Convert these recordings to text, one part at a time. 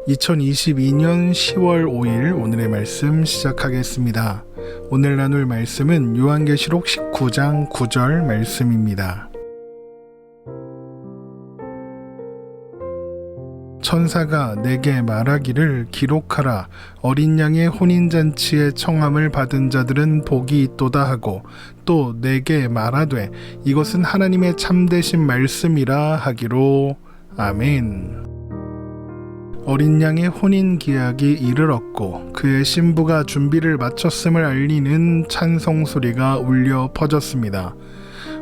2022년 10월 5일 오늘의 말씀 시작하겠습니다. 오늘 나눌 말씀은 요한계시록 19장 9절 말씀입니다. 천사가 내게 말하기를 기록하라. 어린 양의 혼인잔치에 청함을 받은 자들은 복이 있도다 하고 또 내게 말하되 이것은 하나님의 참되신 말씀이라 하기로. 아멘. 어린 양의 혼인 기약이 이르렀고 그의 신부가 준비를 마쳤음을 알리는 찬송 소리가 울려 퍼졌습니다.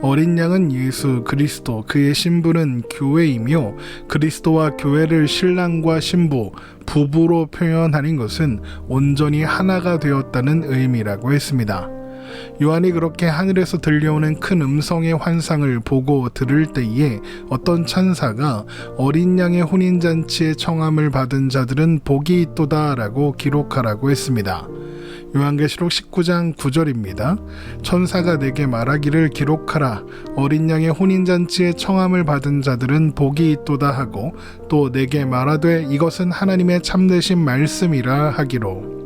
어린 양은 예수 그리스도, 그의 신부는 교회이며 그리스도와 교회를 신랑과 신부, 부부로 표현하는 것은 온전히 하나가 되었다는 의미라고 했습니다. 요한이 그렇게 하늘에서 들려오는 큰 음성의 환상을 보고 들을 때에 어떤 천사가 어린 양의 혼인잔치에 청함을 받은 자들은 복이 있도다 라고 기록하라고 했습니다. 요한계시록 19장 9절입니다. 천사가 내게 말하기를 기록하라. 어린 양의 혼인잔치에 청함을 받은 자들은 복이 있도다 하고 또 내게 말하되 이것은 하나님의 참되신 말씀이라 하기로.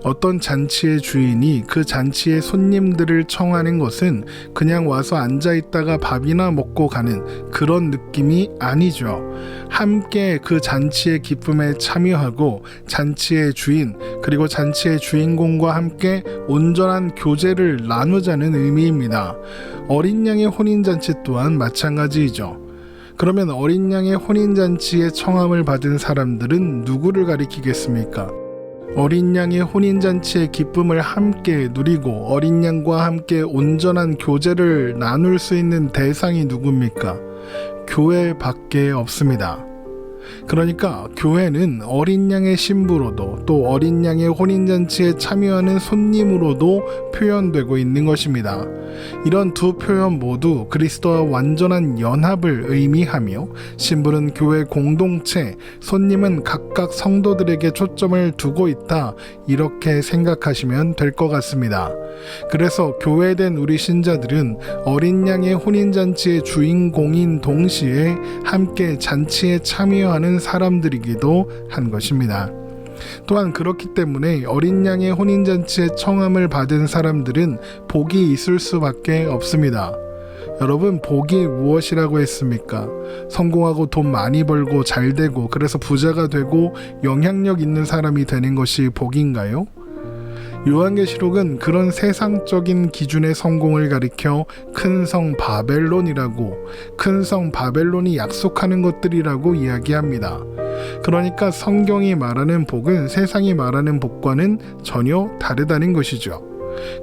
어떤 잔치의 주인이 그 잔치의 손님들을 청하는 것은 그냥 와서 앉아있다가 밥이나 먹고 가는 그런 느낌이 아니죠. 함께 그 잔치의 기쁨에 참여하고 잔치의 주인 그리고 잔치의 주인공과 함께 온전한 교제를 나누자는 의미입니다. 어린 양의 혼인잔치 또한 마찬가지이죠. 그러면 어린 양의 혼인잔치에 청함을 받은 사람들은 누구를 가리키겠습니까? 어린 양의 혼인잔치의 기쁨을 함께 누리고 어린 양과 함께 온전한 교제를 나눌 수 있는 대상이 누굽니까? 교회밖에 없습니다. 그러니까 교회는 어린 양의 신부로도 또 어린 양의 혼인잔치에 참여하는 손님으로도 표현되고 있는 것입니다. 이런 두 표현 모두 그리스도와 완전한 연합을 의미하며 신부는 교회 공동체, 손님은 각각 성도들에게 초점을 두고 있다, 이렇게 생각하시면 될 것 같습니다. 그래서 교회된 우리 신자들은 어린 양의 혼인잔치의 주인공인 동시에 함께 잔치에 참여하는 사람들이기도 한 것입니다. 또한 그렇기 때문에 어린 양의 혼인잔치에 청함을 받은 사람들은 복이 있을 수밖에 없습니다. 여러분, 복이 무엇이라고 했습니까? 성공하고 돈 많이 벌고 잘 되고 그래서 부자가 되고 영향력 있는 사람이 되는 것이 복인가요? 요한계시록은 그런 세상적인 기준의 성공을 가리켜 큰 성 바벨론이라고, 큰 성 바벨론이 약속하는 것들이라고 이야기합니다. 그러니까 성경이 말하는 복은 세상이 말하는 복과는 전혀 다르다는 것이죠.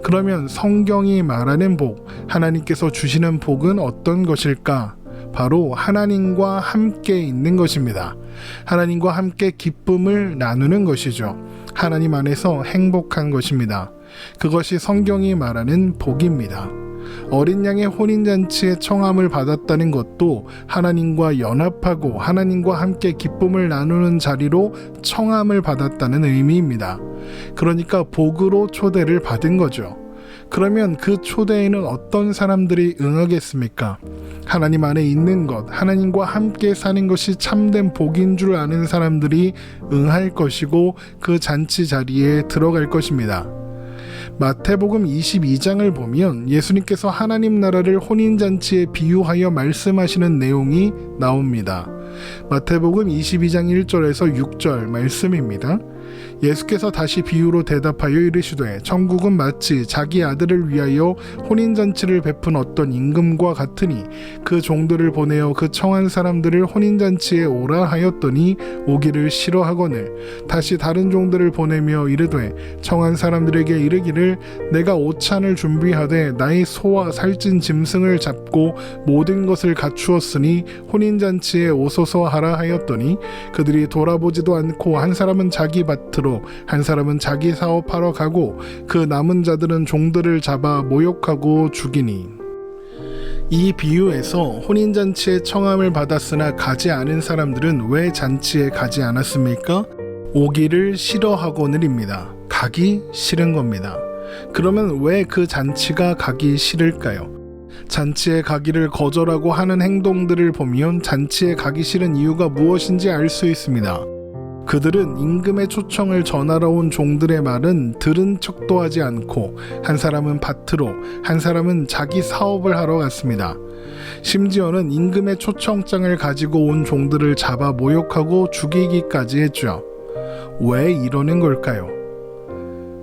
그러면 성경이 말하는 복, 하나님께서 주시는 복은 어떤 것일까? 바로 하나님과 함께 있는 것입니다. 하나님과 함께 기쁨을 나누는 것이죠. 하나님 안에서 행복한 것입니다. 그것이 성경이 말하는 복입니다. 어린 양의 혼인잔치에 청함을 받았다는 것도 하나님과 연합하고 하나님과 함께 기쁨을 나누는 자리로 청함을 받았다는 의미입니다. 그러니까 복으로 초대를 받은 거죠. 그러면 그 초대에는 어떤 사람들이 응하겠습니까? 하나님 안에 있는 것, 하나님과 함께 사는 것이 참된 복인 줄 아는 사람들이 응할 것이고 그 잔치 자리에 들어갈 것입니다. 마태복음 22장을 보면 예수님께서 하나님 나라를 혼인잔치에 비유하여 말씀하시는 내용이 나옵니다. 마태복음 22장 1절에서 6절 말씀입니다. 예수께서 다시 비유로 대답하여 이르시되 천국은 마치 자기 아들을 위하여 혼인잔치를 베푼 어떤 임금과 같으니 그 종들을 보내어 그 청한 사람들을 혼인잔치에 오라 하였더니 오기를 싫어하거늘 다시 다른 종들을 보내며 이르되 청한 사람들에게 이르기를 내가 오찬을 준비하되 나의 소와 살찐 짐승을 잡고 모든 것을 갖추었으니 혼인잔치에 오소서 하라 하였더니 그들이 돌아보지도 않고 한 사람은 자기 밭으로 한 사람은 자기 사업하러 가고 그 남은 자들은 종들을 잡아 모욕하고 죽이니. 이 비유에서 혼인잔치에 청함을 받았으나 가지 않은 사람들은 왜 잔치에 가지 않았습니까? 오기를 싫어하거늘입니다. 가기 싫은 겁니다. 그러면 왜 그 잔치가 가기 싫을까요? 잔치에 가기를 거절하고 하는 행동들을 보면 잔치에 가기 싫은 이유가 무엇인지 알 수 있습니다. 그들은 임금의 초청을 전하러 온 종들의 말은 들은 척도 하지 않고 한 사람은 밭으로, 한 사람은 자기 사업을 하러 갔습니다. 심지어는 임금의 초청장을 가지고 온 종들을 잡아 모욕하고 죽이기까지 했죠. 왜 이러는 걸까요?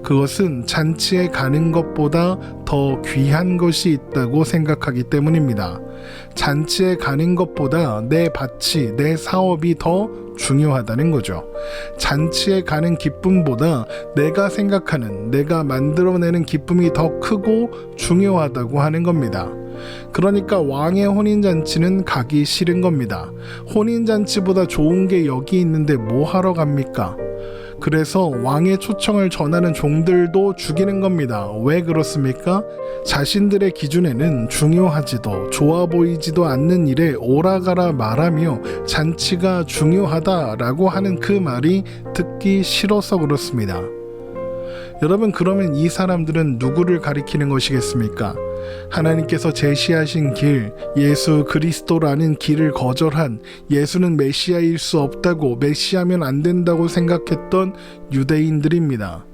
그것은 잔치에 가는 것보다 더 귀한 것이 있다고 생각하기 때문입니다. 잔치에 가는 것보다 내 밭이, 내 사업이 더 중요하다는 거죠. 잔치에 가는 기쁨보다 내가 생각하는, 내가 만들어내는 기쁨이 더 크고 중요하다고 하는 겁니다. 그러니까 왕의 혼인잔치는 가기 싫은 겁니다. 혼인잔치보다 좋은 게 여기 있는데 뭐 하러 갑니까? 그래서 왕의 초청을 전하는 종들도 죽이는 겁니다. 왜 그렇습니까? 자신들의 기준에는 중요하지도 좋아 보이지도 않는 일에 오라가라 말하며 잔치가 중요하다라고 하는 그 말이 듣기 싫어서 그렇습니다. 여러분, 그러면 이 사람들은 누구를 가리키는 것이겠습니까? 하나님께서 제시하신 길, 예수 그리스도라는 길을 거절한, 예수는 메시아일 수 없다고, 메시아면 안 된다고 생각했던 유대인들입니다.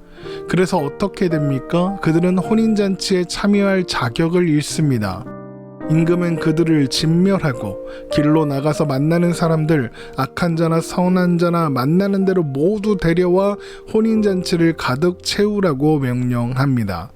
그래서 어떻게 됩니까? 그들은 혼인잔치에 참여할 자격을 잃습니다. 임금은 그들을 진멸하고 길로 나가서 만나는 사람들, 악한 자나 선한 자나 만나는 대로 모두 데려와 혼인잔치를 가득 채우라고 명령합니다.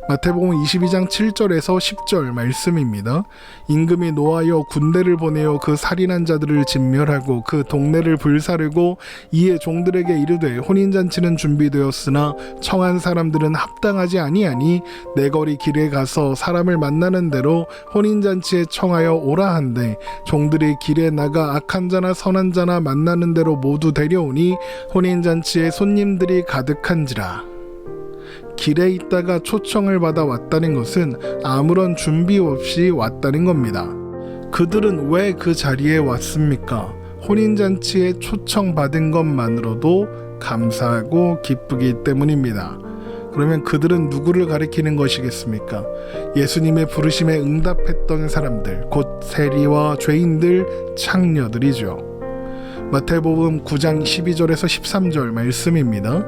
마태복음 22장 7절에서 10절 말씀입니다. 임금이 노하여 군대를 보내어 그 살인한 자들을 진멸하고 그 동네를 불사르고 이에 종들에게 이르되 혼인잔치는 준비되었으나 청한 사람들은 합당하지 아니하니 내 거리 길에 가서 사람을 만나는 대로 혼인잔치에 청하여 오라 한데 종들이 길에 나가 악한 자나 선한 자나 만나는 대로 모두 데려오니 혼인잔치에 손님들이 가득한지라. 길에 있다가 초청을 받아 왔다는 것은 아무런 준비 없이 왔다는 겁니다. 그들은 왜 그 자리에 왔습니까? 혼인잔치에 초청받은 것만으로도 감사하고 기쁘기 때문입니다. 그러면 그들은 누구를 가리키는 것이겠습니까? 예수님의 부르심에 응답했던 사람들, 곧 세리와 죄인들, 창녀들이죠. 마태복음 9장 12절에서 13절 말씀입니다.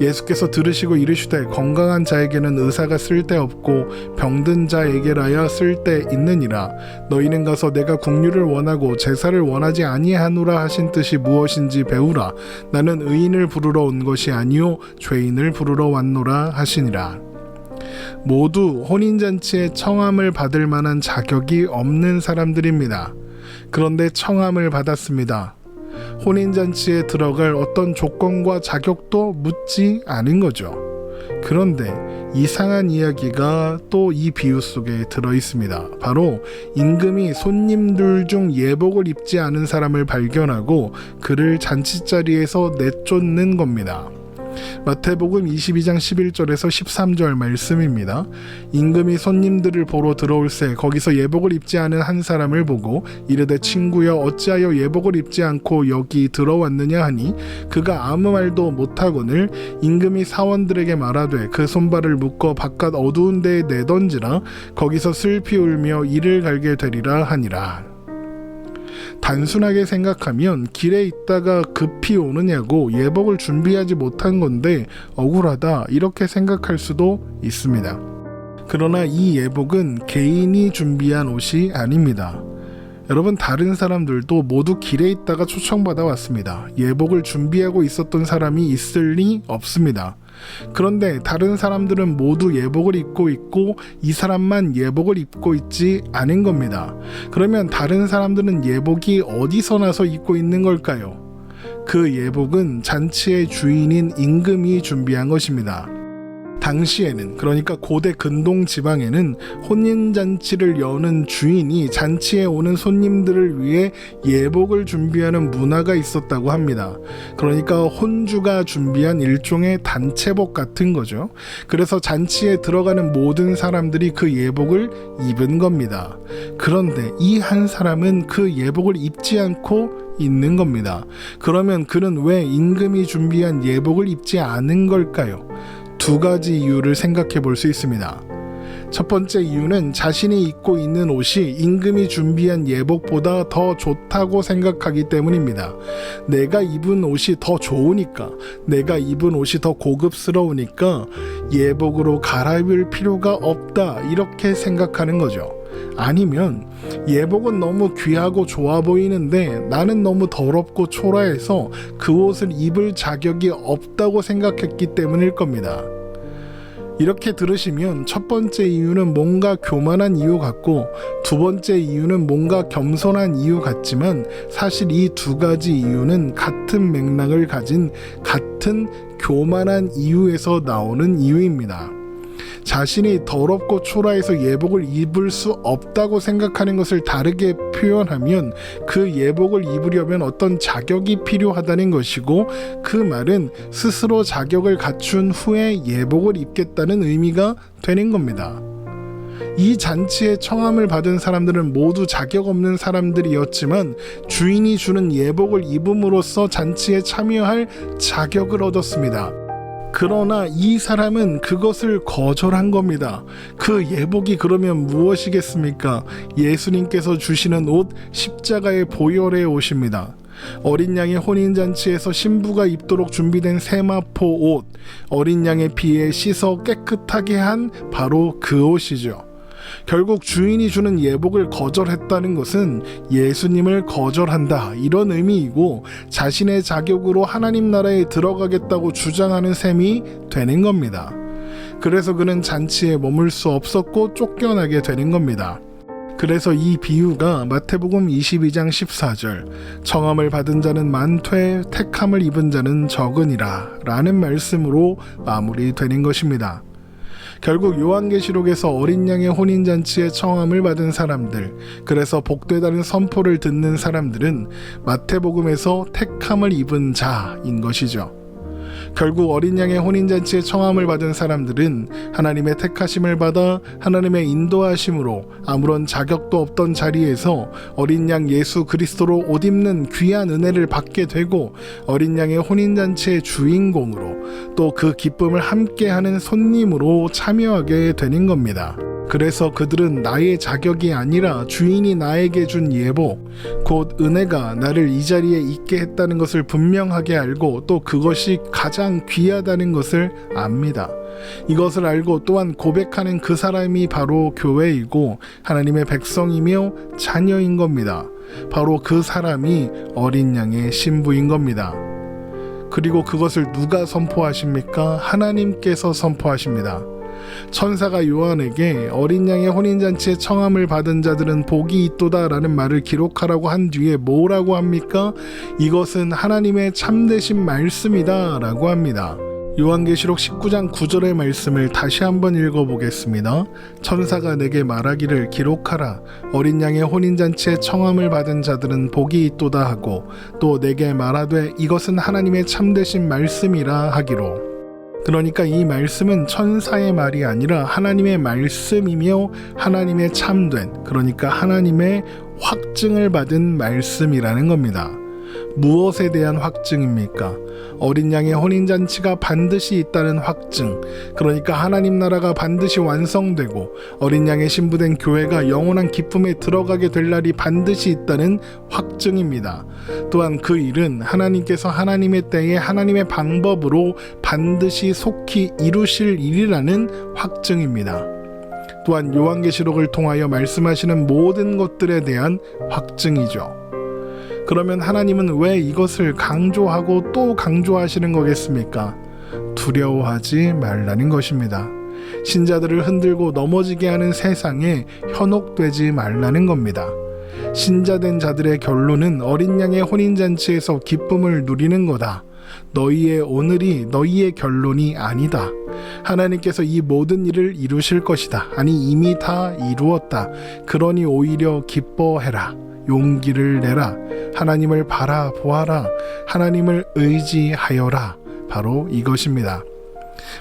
예수께서 들으시고 이르시되 건강한 자에게는 의사가 쓸데없고 병든 자에게라야 쓸데있느니라. 너희는 가서 내가 긍휼을 원하고 제사를 원하지 아니하노라 하신 뜻이 무엇인지 배우라. 나는 의인을 부르러 온 것이 아니요 죄인을 부르러 왔노라 하시니라. 모두 혼인잔치에 청함을 받을 만한 자격이 없는 사람들입니다. 그런데 청함을 받았습니다. 혼인잔치에 들어갈 어떤 조건과 자격도 묻지 않은 거죠. 그런데 이상한 이야기가 또 이 비유 속에 들어 있습니다. 바로 임금이 손님들 중 예복을 입지 않은 사람을 발견하고 그를 잔치자리에서 내쫓는 겁니다. 마태복음 22장 11절에서 13절 말씀입니다. 임금이 손님들을 보러 들어올새 거기서 예복을 입지 않은 한 사람을 보고 이르되 친구여 어찌하여 예복을 입지 않고 여기 들어왔느냐 하니 그가 아무 말도 못하거늘 임금이 사원들에게 말하되 그 손발을 묶어 바깥 어두운 데에 내던지라. 거기서 슬피 울며 이를 갈게 되리라 하니라. 단순하게 생각하면 길에 있다가 급히 오느냐고 예복을 준비하지 못한 건데 억울하다 이렇게 생각할 수도 있습니다. 그러나 이 예복은 개인이 준비한 옷이 아닙니다. 여러분, 다른 사람들도 모두 길에 있다가 초청받아 왔습니다. 예복을 준비하고 있었던 사람이 있을 리 없습니다. 그런데 다른 사람들은 모두 예복을 입고 있고 이 사람만 예복을 입고 있지 않은 겁니다. 그러면 다른 사람들은 예복이 어디서 나서 입고 있는 걸까요? 그 예복은 잔치의 주인인 임금이 준비한 것입니다. 당시에는, 그러니까 고대 근동 지방에는 혼인잔치를 여는 주인이 잔치에 오는 손님들을 위해 예복을 준비하는 문화가 있었다고 합니다. 그러니까 혼주가 준비한 일종의 단체복 같은 거죠. 그래서 잔치에 들어가는 모든 사람들이 그 예복을 입은 겁니다. 그런데 이 한 사람은 그 예복을 입지 않고 있는 겁니다. 그러면 그는 왜 임금이 준비한 예복을 입지 않은 걸까요? 두 가지 이유를 생각해 볼 수 있습니다. 첫 번째 이유는 자신이 입고 있는 옷이 임금이 준비한 예복보다 더 좋다고 생각하기 때문입니다. 내가 입은 옷이 더 좋으니까, 내가 입은 옷이 더 고급스러우니까 예복으로 갈아입을 필요가 없다, 이렇게 생각하는 거죠. 아니면 예복은 너무 귀하고 좋아 보이는데 나는 너무 더럽고 초라해서 그 옷을 입을 자격이 없다고 생각했기 때문일 겁니다. 이렇게 들으시면 첫 번째 이유는 뭔가 교만한 이유 같고, 두 번째 이유는 뭔가 겸손한 이유 같지만 사실 이 두 가지 이유는 같은 맥락을 가진 같은 교만한 이유에서 나오는 이유입니다. 자신이 더럽고 초라해서 예복을 입을 수 없다고 생각하는 것을 다르게 표현하면 그 예복을 입으려면 어떤 자격이 필요하다는 것이고, 그 말은 스스로 자격을 갖춘 후에 예복을 입겠다는 의미가 되는 겁니다. 이 잔치에 청함을 받은 사람들은 모두 자격 없는 사람들이었지만 주인이 주는 예복을 입음으로써 잔치에 참여할 자격을 얻었습니다. 그러나 이 사람은 그것을 거절한 겁니다. 그 예복이 그러면 무엇이겠습니까? 예수님께서 주시는 옷, 십자가의 보혈의 옷입니다. 어린 양의 혼인잔치에서 신부가 입도록 준비된 세마포 옷, 어린 양의 피에 씻어 깨끗하게 한 바로 그 옷이죠. 결국 주인이 주는 예복을 거절했다는 것은 예수님을 거절한다, 이런 의미이고, 자신의 자격으로 하나님 나라에 들어가겠다고 주장하는 셈이 되는 겁니다. 그래서 그는 잔치에 머물 수 없었고 쫓겨나게 되는 겁니다. 그래서 이 비유가 마태복음 22장 14절 청함을 받은 자는 많되 택함을 입은 자는 적으니라 라는 말씀으로 마무리되는 것입니다. 결국 요한계시록에서 어린 양의 혼인잔치에 청함을 받은 사람들, 그래서 복되다는 선포를 듣는 사람들은 마태복음에서 택함을 입은 자인 것이죠. 결국 어린 양의 혼인잔치에 청함을 받은 사람들은 하나님의 택하심을 받아 하나님의 인도하심으로 아무런 자격도 없던 자리에서 어린 양 예수 그리스도로 옷 입는 귀한 은혜를 받게 되고, 어린 양의 혼인잔치의 주인공으로 또 그 기쁨을 함께하는 손님으로 참여하게 되는 겁니다. 그래서 그들은 나의 자격이 아니라 주인이 나에게 준 예복, 곧 은혜가 나를 이 자리에 있게 했다는 것을 분명하게 알고, 또 그것이 가장 귀하다는 것을 압니다. 이것을 알고 또한 고백하는 그 사람이 바로 교회이고 하나님의 백성이며 자녀인 겁니다. 바로 그 사람이 어린 양의 신부인 겁니다. 그리고 그것을 누가 선포하십니까? 하나님께서 선포하십니다. 천사가 요한에게 어린 양의 혼인잔치에 청함을 받은 자들은 복이 있도다 라는 말을 기록하라고 한 뒤에 뭐라고 합니까? 이것은 하나님의 참되신 말씀이다 라고 합니다. 요한계시록 19장 9절의 말씀을 다시 한번 읽어보겠습니다. 천사가 내게 말하기를 기록하라. 어린 양의 혼인잔치에 청함을 받은 자들은 복이 있도다 하고, 또 내게 말하되 이것은 하나님의 참되신 말씀이라 하기로. 그러니까 이 말씀은 천사의 말이 아니라 하나님의 말씀이며 하나님의 참된, 그러니까 하나님의 확증을 받은 말씀이라는 겁니다. 무엇에 대한 확증입니까? 어린 양의 혼인잔치가 반드시 있다는 확증, 그러니까 하나님 나라가 반드시 완성되고 어린 양의 신부된 교회가 영원한 기쁨에 들어가게 될 날이 반드시 있다는 확증입니다. 또한 그 일은 하나님께서 하나님의 때에 하나님의 방법으로 반드시 속히 이루실 일이라는 확증입니다. 또한 요한계시록을 통하여 말씀하시는 모든 것들에 대한 확증이죠. 그러면 하나님은 왜 이것을 강조하고 또 강조하시는 거겠습니까? 두려워하지 말라는 것입니다. 신자들을 흔들고 넘어지게 하는 세상에 현혹되지 말라는 겁니다. 신자된 자들의 결론은 어린 양의 혼인잔치에서 기쁨을 누리는 거다. 너희의 오늘이 너희의 결론이 아니다. 하나님께서 이 모든 일을 이루실 것이다. 아니 이미 다 이루었다. 그러니 오히려 기뻐해라. 용기를 내라. 하나님을 바라보아라. 하나님을 의지하여라. 바로 이것입니다.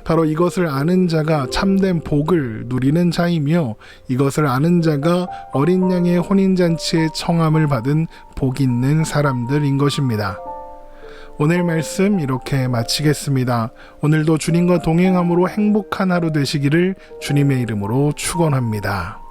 바로 이것을 아는 자가 참된 복을 누리는 자이며, 이것을 아는 자가 어린 양의 혼인잔치에 청함을 받은 복 있는 사람들인 것입니다. 오늘 말씀 이렇게 마치겠습니다. 오늘도 주님과 동행함으로 행복한 하루 되시기를 주님의 이름으로 축원합니다.